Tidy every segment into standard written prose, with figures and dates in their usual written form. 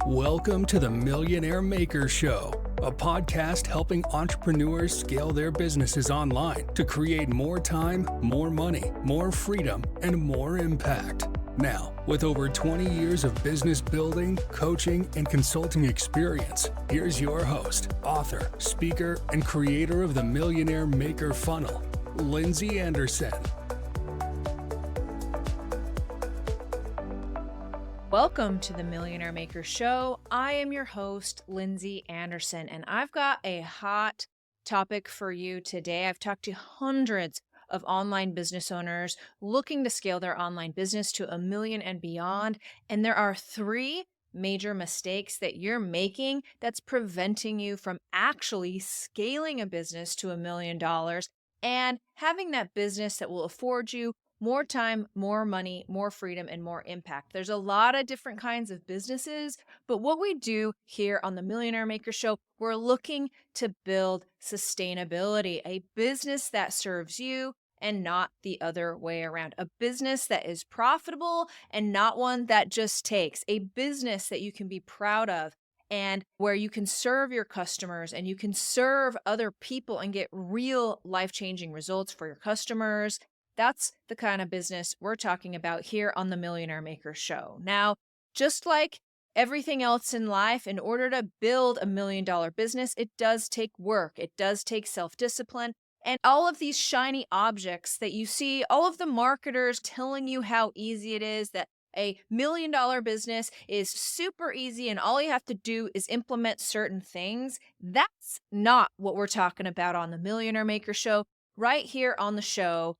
Welcome to the Millionaire Maker Show, a podcast helping entrepreneurs scale their businesses online to create more time, more money, more freedom, and more impact. Now, with over 20 years of business building, coaching, and consulting experience, here's your host, author, speaker, and creator of the Millionaire Maker Funnel, Lindsay Anderson. Welcome to the Millionaire Maker Show. I am your host, Lindsay Anderson, and I've got a hot topic for you today. I've talked to hundreds of online business owners looking to scale their online business to $1 million and beyond, and there are three major mistakes that you're making that's preventing you from actually scaling a business to $1 million and having that business that will afford you more time, more money, more freedom, and more impact. There's a lot of different kinds of businesses, but what we do here on the Millionaire Maker Show, we're looking to build sustainability, a business that serves you and not the other way around, a business that is profitable and not one that just takes, a business that you can be proud of and where you can serve your customers and you can serve other people and get real life-changing results for your customers. That's the kind of business we're talking about here on the Millionaire Maker Show. Now, just like everything else in life, in order to build $1 million business, it does take work. It does take self-discipline. And all of these shiny objects that you see, all of the marketers telling you how easy it is, that a $1 million business is super easy and all you have to do is implement certain things. That's not what we're talking about on the Millionaire Maker Show. Right here on the show,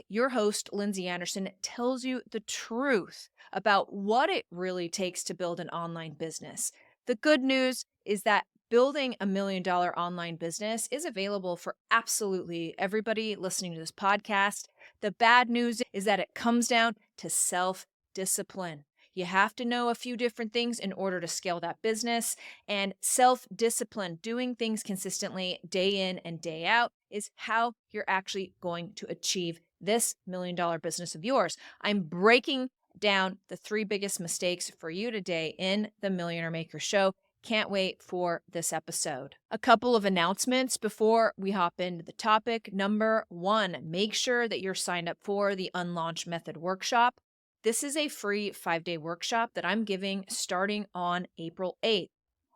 your host, Lindsay Anderson, tells you the truth about what it really takes to build an online business. The good news is that building $1 million online business is available for absolutely everybody listening to this podcast. The bad news is that it comes down to self-discipline. You have to know a few different things in order to scale that business, and self-discipline, doing things consistently day in and day out, is how you're actually going to achieve this $1 million business of yours. I'm breaking down the three biggest mistakes for you today in the Millionaire Maker Show. Can't wait for this episode. A couple of announcements before we hop into the topic. Number one, make sure that you're signed up for the Unlaunch Method Workshop. This is a free 5-day workshop that I'm giving starting on April 8th.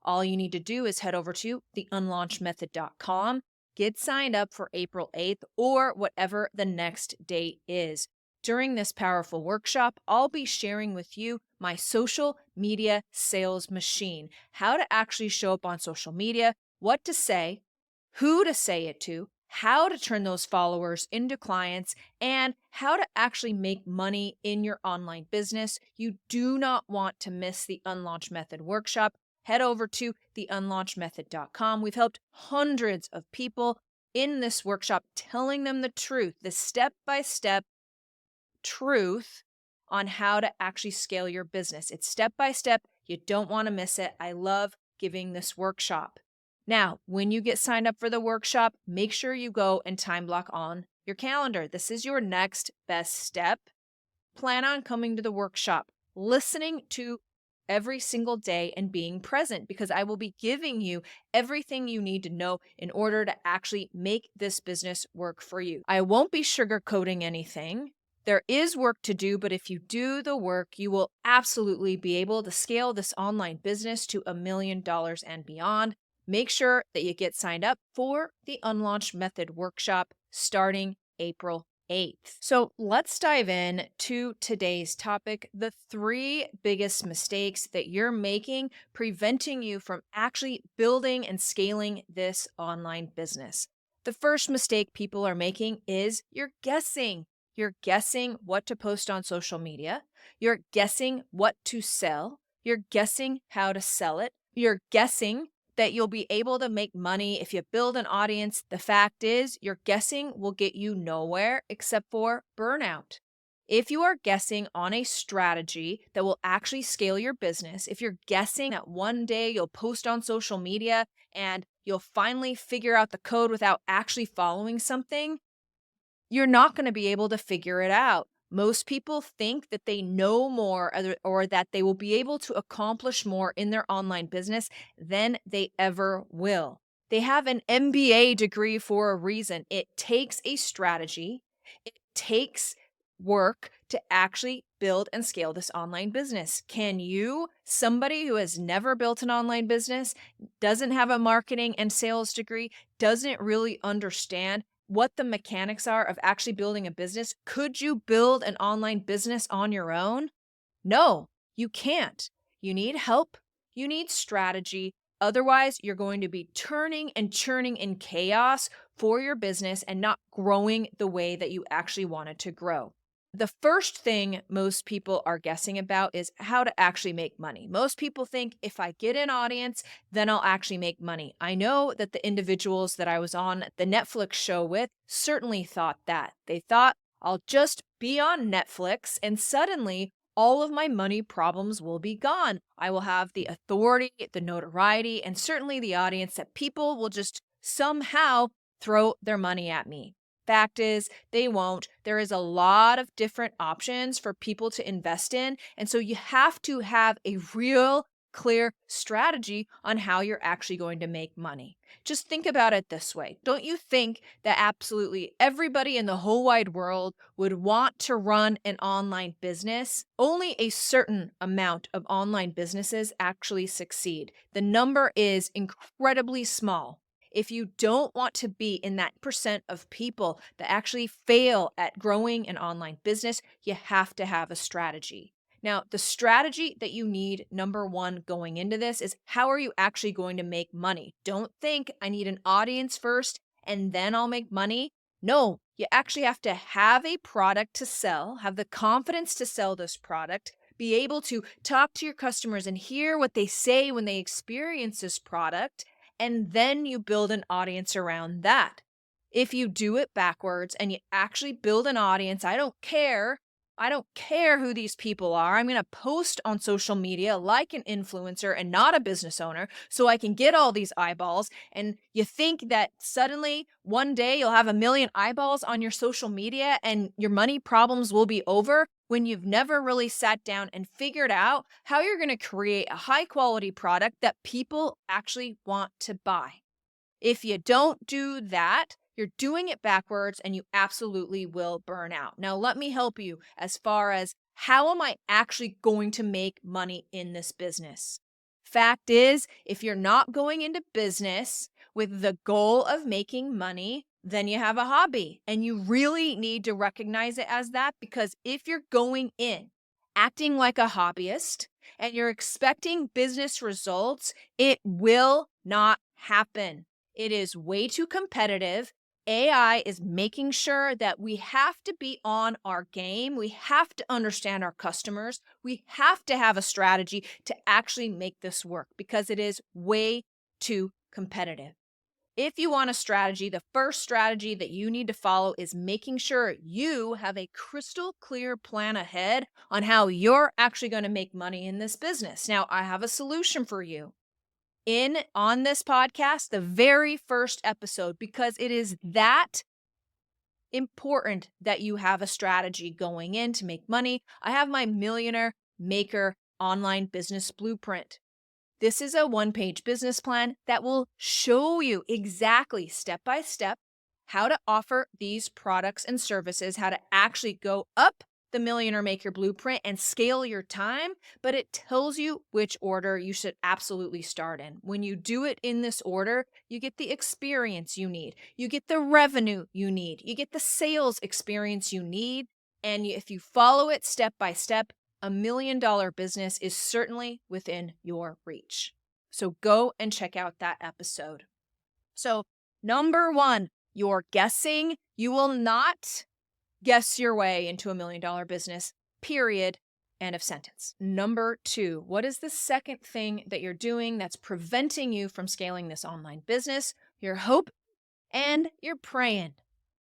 All you need to do is head over to theunlaunchmethod.com, get signed up for April 8th or whatever the next date is. During this powerful workshop, I'll be sharing with you my social media sales machine, how to actually show up on social media, what to say, who to say it to, how to turn those followers into clients, and how to actually make money in your online business. You do not want to miss the Unlaunch Method Workshop. Head over to theunlaunchmethod.com. We've helped hundreds of people in this workshop, telling them the truth, the step-by-step truth on how to actually scale your business. It's step-by-step. You don't want to miss it. I love giving this workshop. Now, when you get signed up for the workshop, make sure you go and time block on your calendar. This is your next best step. Plan on coming to the workshop, listening to every single day and being present, because I will be giving you everything you need to know in order to actually make this business work for you. I won't be sugarcoating anything. There is work to do, but if you do the work, you will absolutely be able to scale this online business to $1 million and beyond. Make sure that you get signed up for the Unlaunch Method Workshop starting April 8th. So let's dive in to today's topic, the three biggest mistakes that you're making preventing you from actually building and scaling this online business. The first mistake people are making is you're guessing. You're guessing what to post on social media. You're guessing what to sell. You're guessing how to sell it. You're guessing that you'll be able to make money if you build an audience. The fact is, your guessing will get you nowhere except for burnout. If you are guessing on a strategy that will actually scale your business, if you're guessing that one day you'll post on social media and you'll finally figure out the code without actually following something, you're not going to be able to figure it out. Most people think that they know more or that they will be able to accomplish more in their online business than they ever will. They have an MBA degree for a reason. It takes a strategy, it takes work to actually build and scale this online business. Can you, somebody who has never built an online business, doesn't have a marketing and sales degree, doesn't really understand what the mechanics are of actually building a business, could you build an online business on your own? No, you can't. You need help. You need strategy. Otherwise, you're going to be turning and churning in chaos for your business and not growing the way that you actually want it to grow. The first thing most people are guessing about is how to actually make money. Most people think if I get an audience, then I'll actually make money. I know that the individuals that I was on the Netflix show with certainly thought that. They thought, I'll just be on Netflix and suddenly all of my money problems will be gone. I will have the authority, the notoriety, and certainly the audience that people will just somehow throw their money at me. Fact is, they won't. There is a lot of different options for people to invest in. And so you have to have a real clear strategy on how you're actually going to make money. Just think about it this way. Don't you think that absolutely everybody in the whole wide world would want to run an online business? Only a certain amount of online businesses actually succeed. The number is incredibly small. If you don't want to be in that percent of people that actually fail at growing an online business, you have to have a strategy. Now, the strategy that you need, number one, going into this is how are you actually going to make money? Don't think I need an audience first and then I'll make money. No, you actually have to have a product to sell, have the confidence to sell this product, be able to talk to your customers and hear what they say when they experience this product. And then you build an audience around that. If you do it backwards and you actually build an audience, I don't care who these people are. I'm going to post on social media like an influencer and not a business owner so I can get all these eyeballs. And you think that suddenly one day you'll have 1 million eyeballs on your social media and your money problems will be over when you've never really sat down and figured out how you're going to create a high quality product that people actually want to buy. If you don't do that, you're doing it backwards and you absolutely will burn out. Now, let me help you as far as how am I actually going to make money in this business? Fact is, if you're not going into business with the goal of making money, then you have a hobby and you really need to recognize it as that, because if you're going in acting like a hobbyist and you're expecting business results, it will not happen. It is way too competitive. AI is making sure that we have to be on our game. We have to understand our customers. We have to have a strategy to actually make this work because it is way too competitive. If you want a strategy, the first strategy that you need to follow is making sure you have a crystal clear plan ahead on how you're actually going to make money in this business. Now, I have a solution for you on this podcast, the very first episode, because it is that important that you have a strategy going in to make money. I have my Millionaire Maker online business blueprint. This is a one-page business plan that will show you exactly step by step how to offer these products and services, how to actually go up the Millionaire Maker blueprint and scale your time, but it tells you which order you should absolutely start in. When you do it in this order, you get the experience you need, you get the revenue you need, you get the sales experience you need, and if you follow it step by step, $1 million business is certainly within your reach. So go and check out that episode. So number one, you're guessing. You will not guess your way into $1 million business, period, end of sentence. Number two, what is the second thing that you're doing that's preventing you from scaling this online business? Your hope and you're praying.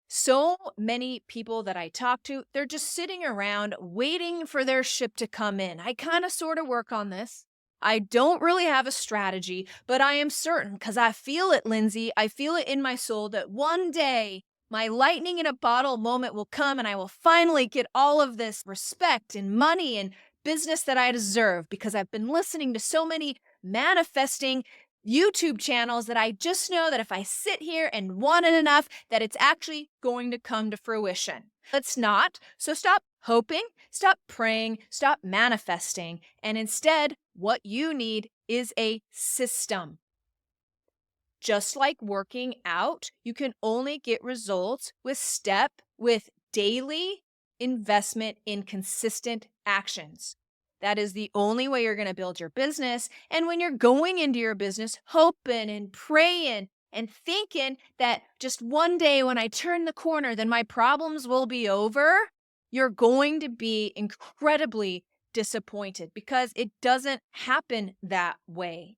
So many people that I talk to, they're just sitting around waiting for their ship to come in. I kind of sort of work on this. I don't really have a strategy, but I am certain because I feel it, Lindsay. I feel it in my soul that one day My lightning in a bottle moment will come and I will finally get all of this respect and money and business that I deserve because I've been listening to so many manifesting YouTube channels that I just know that if I sit here and want it enough, that it's actually going to come to fruition. It's not. So stop hoping, stop praying, stop manifesting. And instead, what you need is a system. Just like working out, you can only get results with daily investment in consistent actions. That is the only way you're going to build your business. And when you're going into your business, hoping and praying and thinking that just one day when I turn the corner, then my problems will be over, you're going to be incredibly disappointed because it doesn't happen that way.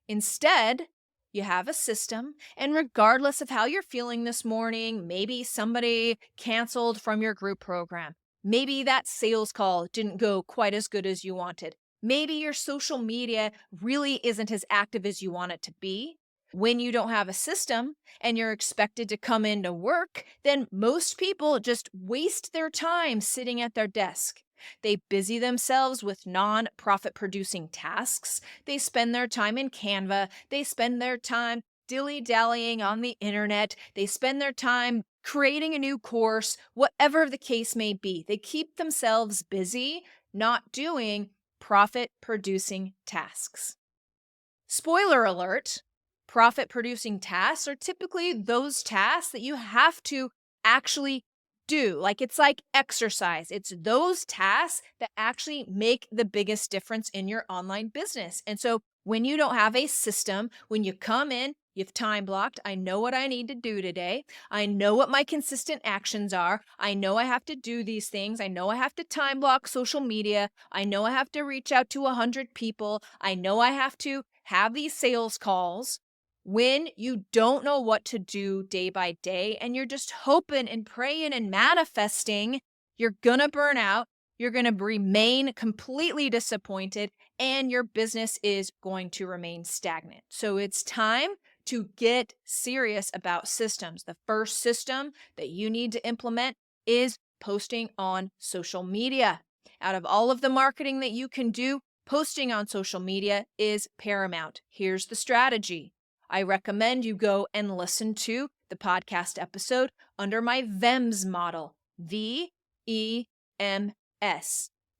Instead, you have a system, and regardless of how you're feeling this morning, maybe somebody canceled from your group program. Maybe that sales call didn't go quite as good as you wanted. Maybe your social media really isn't as active as you want it to be. When you don't have a system and you're expected to come into work, then most people just waste their time sitting at their desk. They busy themselves with non-profit producing tasks. They spend their time in Canva. They spend their time dilly-dallying on the internet. They spend their time creating a new course, whatever the case may be. They keep themselves busy, not doing profit-producing tasks. Spoiler alert, profit-producing tasks are typically those tasks that you have to actually do. It's like exercise. It's those tasks that actually make the biggest difference in your online business. And so when you don't have a system, when you come in, you've time blocked. I know what I need to do today. I know what my consistent actions are. I know I have to do these things. I know I have to time block social media. I know I have to reach out to 100 people. I know I have to have these sales calls. When you don't know what to do day by day and you're just hoping and praying and manifesting, you're going to burn out. You're going to remain completely disappointed and your business is going to remain stagnant. So it's time to get serious about systems. The first system that you need to implement is posting on social media. Out of all of the marketing that you can do, posting on social media is paramount. Here's the strategy. I recommend you go and listen to the podcast episode under my VEMS model, VEMS.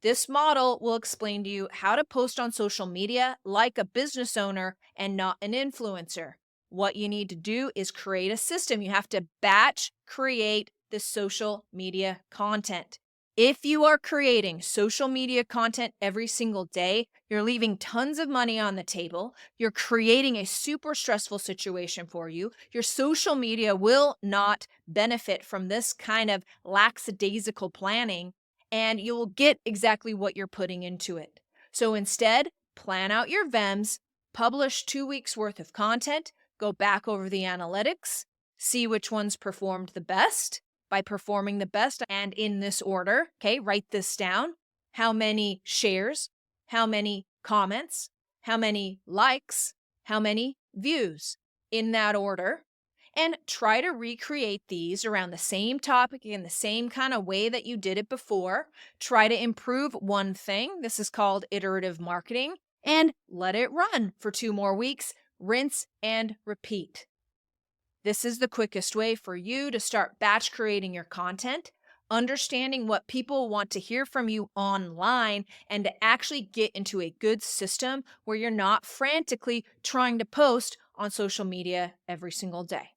This model will explain to you how to post on social media like a business owner and not an influencer. What you need to do is create a system. You have to batch create the social media content. If you are creating social media content every single day, you're leaving tons of money on the table. You're creating a super stressful situation for you. Your social media will not benefit from this kind of lackadaisical planning, and you will get exactly what you're putting into it. So instead, plan out your VEMS, publish 2 weeks worth of content, go back over the analytics, see which ones performed the best. By performing the best and in this order, okay, write this down. How many shares, how many comments, how many likes, how many views in that order. And try to recreate these around the same topic in the same kind of way that you did it before. Try to improve one thing. This is called iterative marketing. And let it run for 2 more weeks. Rinse and repeat. This is the quickest way for you to start batch creating your content, understanding what people want to hear from you online, and to actually get into a good system where you're not frantically trying to post on social media every single day.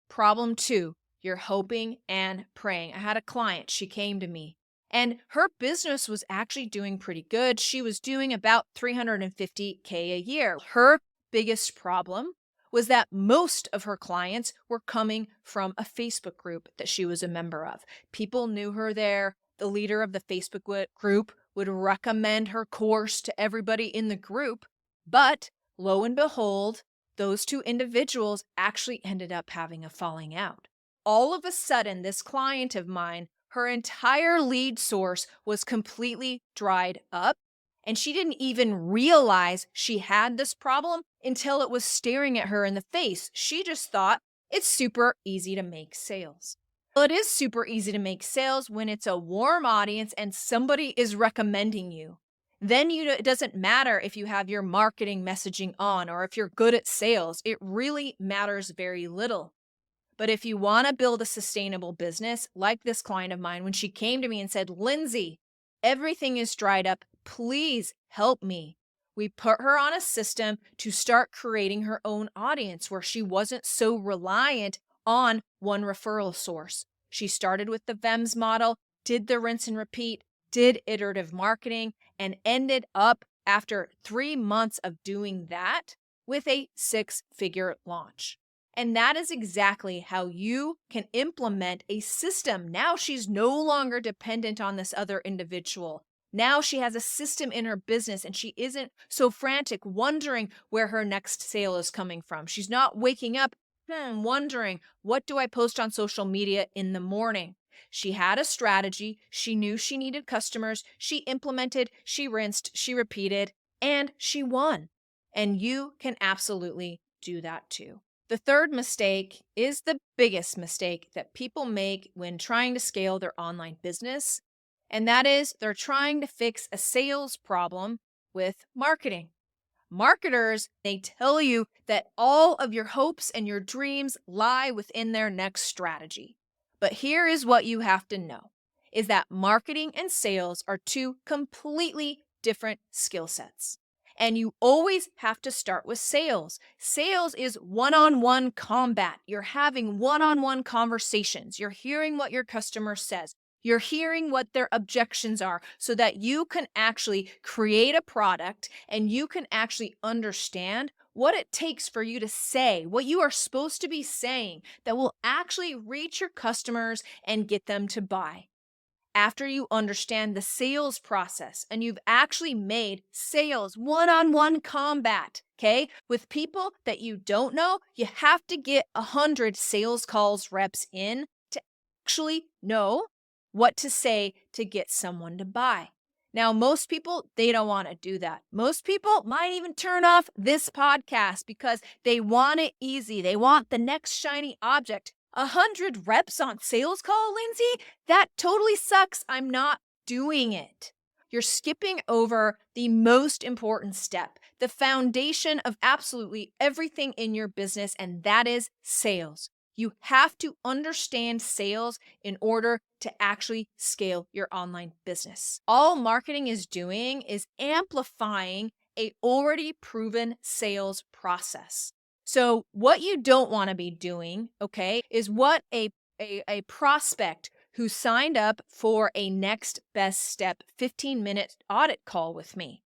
Problem 2, you're hoping and praying. I had a client, she came to me, and her business was actually doing pretty good. She was doing about $350K a year. Her biggest problem was that most of her clients were coming from a Facebook group that she was a member of. People knew her there. The leader of the Facebook group would recommend her course to everybody in the group. But lo and behold, those 2 individuals actually ended up having a falling out. All of a sudden, this client of mine, her entire lead source was completely dried up. And she didn't even realize she had this problem until it was staring at her in the face. She just thought It's super easy to make sales. Well, it is super easy to make sales when it's a warm audience and somebody is recommending you. Then it doesn't matter if you have your marketing messaging on or if you're good at sales. It really matters very little. But if you want to build a sustainable business, like this client of mine, when she came to me and said, Lindsay, everything is dried up. Please help me. We put her on a system to start creating her own audience where she wasn't so reliant on one referral source. She started with the VEMS model, did the rinse and repeat, did iterative marketing, and ended up after 3 months of doing that with a 6-figure launch. And that is exactly how you can implement a system. Now she's no longer dependent on this other individual. Now she has a system in her business and she isn't so frantic wondering where her next sale is coming from. She's not waking up wondering, what do I post on social media in the morning? She had a strategy. She knew she needed customers. She implemented, she rinsed, she repeated, and she won. And you can absolutely do that too. The third mistake is the biggest mistake that people make when trying to scale their online business, and that is they're trying to fix a sales problem with marketing. Marketers, they tell you that all of your hopes and your dreams lie within their next strategy. But here is what you have to know, is that marketing and sales are two completely different skill sets. And you always have to start with sales. Sales is one-on-one combat. You're having one-on-one conversations. You're hearing what your customer says. You're hearing what their objections are so that you can actually create a product and you can actually understand what it takes for you to say, what you are supposed to be saying that will actually reach your customers and get them to buy. After you understand the sales process and you've actually made sales one-on-one combat, okay, with people that you don't know, you have to get 100 sales calls reps in to actually know what to say to get someone to buy. Now, most people, they don't want to do that. Most people might even turn off this podcast because they want it easy. They want the next shiny object. 100 reps on sales call, Lindsay? That totally sucks. I'm not doing it. You're skipping over the most important step, the foundation of absolutely everything in your business, and that is sales. You have to understand sales in order to actually scale your online business. All marketing is doing is amplifying a already proven sales process. So what you don't want to be doing, okay, is what a prospect who signed up for a next best step 15-minute audit call with me.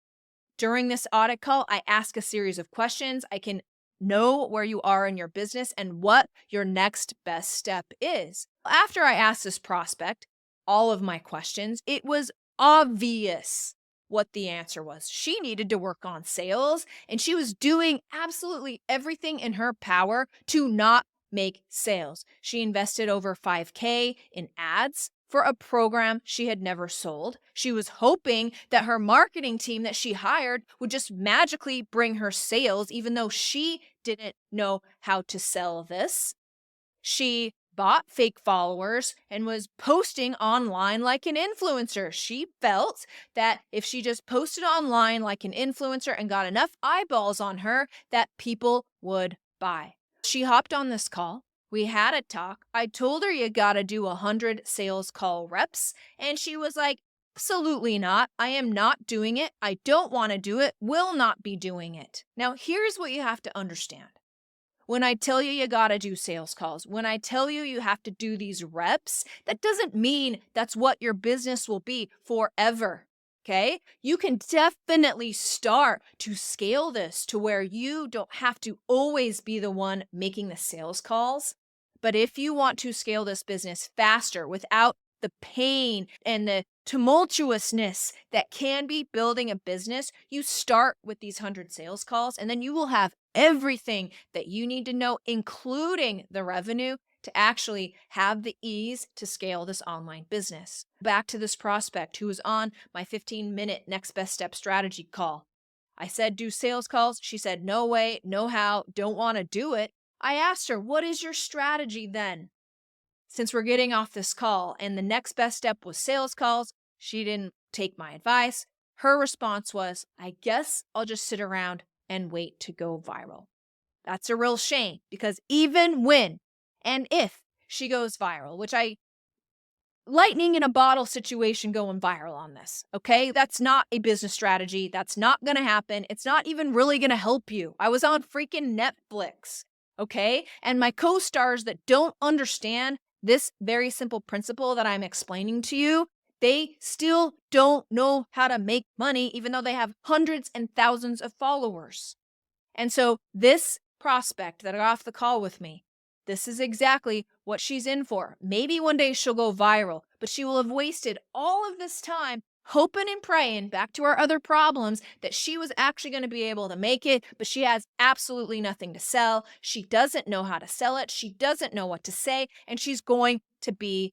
During this audit call, I ask a series of questions. I can know where you are in your business and what your next best step is. After I asked this prospect all of my questions, it was obvious what the answer was. She needed to work on sales, and she was doing absolutely everything in her power to not make sales. She invested over $5,000 in ads for a program she had never sold. She was hoping that her marketing team that she hired would just magically bring her sales, even though she didn't know how to sell this. She bought fake followers and was posting online like an influencer. She felt that if she just posted online like an influencer and got enough eyeballs on her, that people would buy. She hopped on this call. We had a talk. I told her you gotta do 100 sales call reps, and she was like, absolutely not. I am not doing it. I don't want to do it. Will not be doing it. Now, here's what you have to understand. When I tell you gotta do sales calls, when I tell you have to do these reps, that doesn't mean that's what your business will be forever, okay? You can definitely start to scale this to where you don't have to always be the one making the sales calls. But if you want to scale this business faster without the pain and the tumultuousness that can be building a business, you start with these 100 sales calls, and then you will have everything that you need to know, including the revenue, to actually have the ease to scale this online business. Back to this prospect who was on my 15-minute next best step strategy call. I said, do sales calls. She said, no way, no how, don't want to do it. I asked her, what is your strategy then? Since we're getting off this call and the next best step was sales calls, she didn't take my advice. Her response was, I guess I'll just sit around and wait to go viral. That's a real shame because even when and if she goes viral, which lightning in a bottle situation going viral on this, okay? That's not a business strategy. That's not going to happen. It's not even really going to help you. I was on freaking Netflix, okay? And my co-stars that don't understand this very simple principle that I'm explaining to you, they still don't know how to make money, even though they have hundreds and thousands of followers. And so this prospect that got off the call with me, this is exactly what she's in for. Maybe one day she'll go viral, but she will have wasted all of this time hoping and praying, back to our other problems, that she was actually going to be able to make it, but she has absolutely nothing to sell. She doesn't know how to sell it. She doesn't know what to say, and she's going to be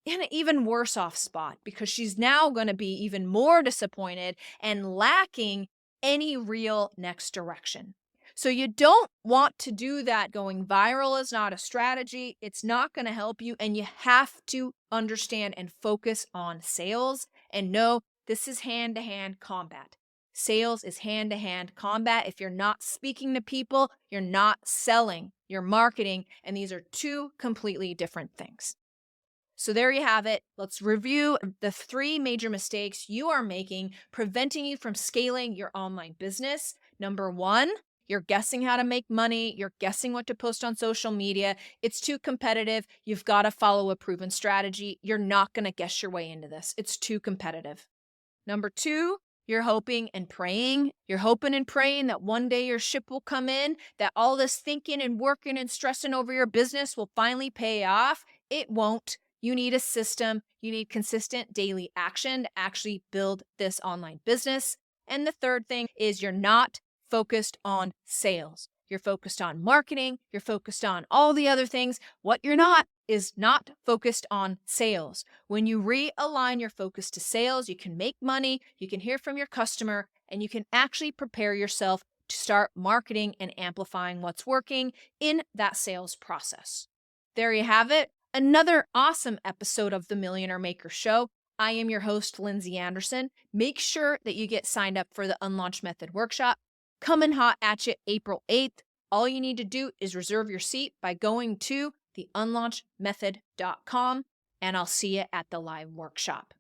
in an even worse off spot because she's now going to be even more disappointed and lacking any real next direction. So you don't want to do that. Going viral is not a strategy. It's not going to help you. And you have to understand and focus on sales and know this is hand-to-hand combat. Sales is hand-to-hand combat. If you're not speaking to people, you're not selling, you're marketing. And these are two completely different things. So there you have it. Let's review the 3 major mistakes you are making, preventing you from scaling your online business. Number 1, you're guessing how to make money. You're guessing what to post on social media. It's too competitive. You've got to follow a proven strategy. You're not going to guess your way into this. It's too competitive. Number 2, you're hoping and praying. You're hoping and praying that one day your ship will come in, that all this thinking and working and stressing over your business will finally pay off. It won't. You need a system. You need consistent daily action to actually build this online business. And the third thing is you're not focused on sales. You're focused on marketing. You're focused on all the other things. What you're not is not focused on sales. When you realign your focus to sales, you can make money, you can hear from your customer, and you can actually prepare yourself to start marketing and amplifying what's working in that sales process. There you have it. Another awesome episode of the Millionaire Maker Show. I am your host, Lindsay Anderson. Make sure that you get signed up for the Unlaunch Method Workshop. Coming hot at you April 8th. All you need to do is reserve your seat by going to theunlaunchmethod.com, and I'll see you at the live workshop.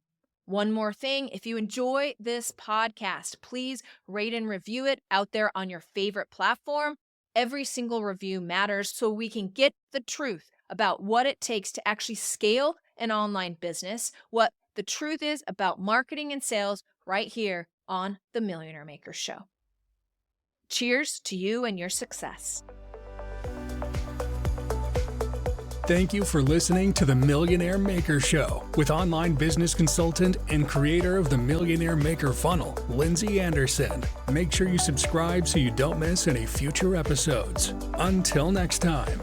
One more thing, if you enjoy this podcast, please rate and review it out there on your favorite platform. Every single review matters so we can get the truth about what it takes to actually scale an online business, what the truth is about marketing and sales right here on the Millionaire Maker Show. Cheers to you and your success. Thank you for listening to the Millionaire Maker Show with online business consultant and creator of the Millionaire Maker Funnel, Lindsay Anderson. Make sure you subscribe so you don't miss any future episodes. Until next time.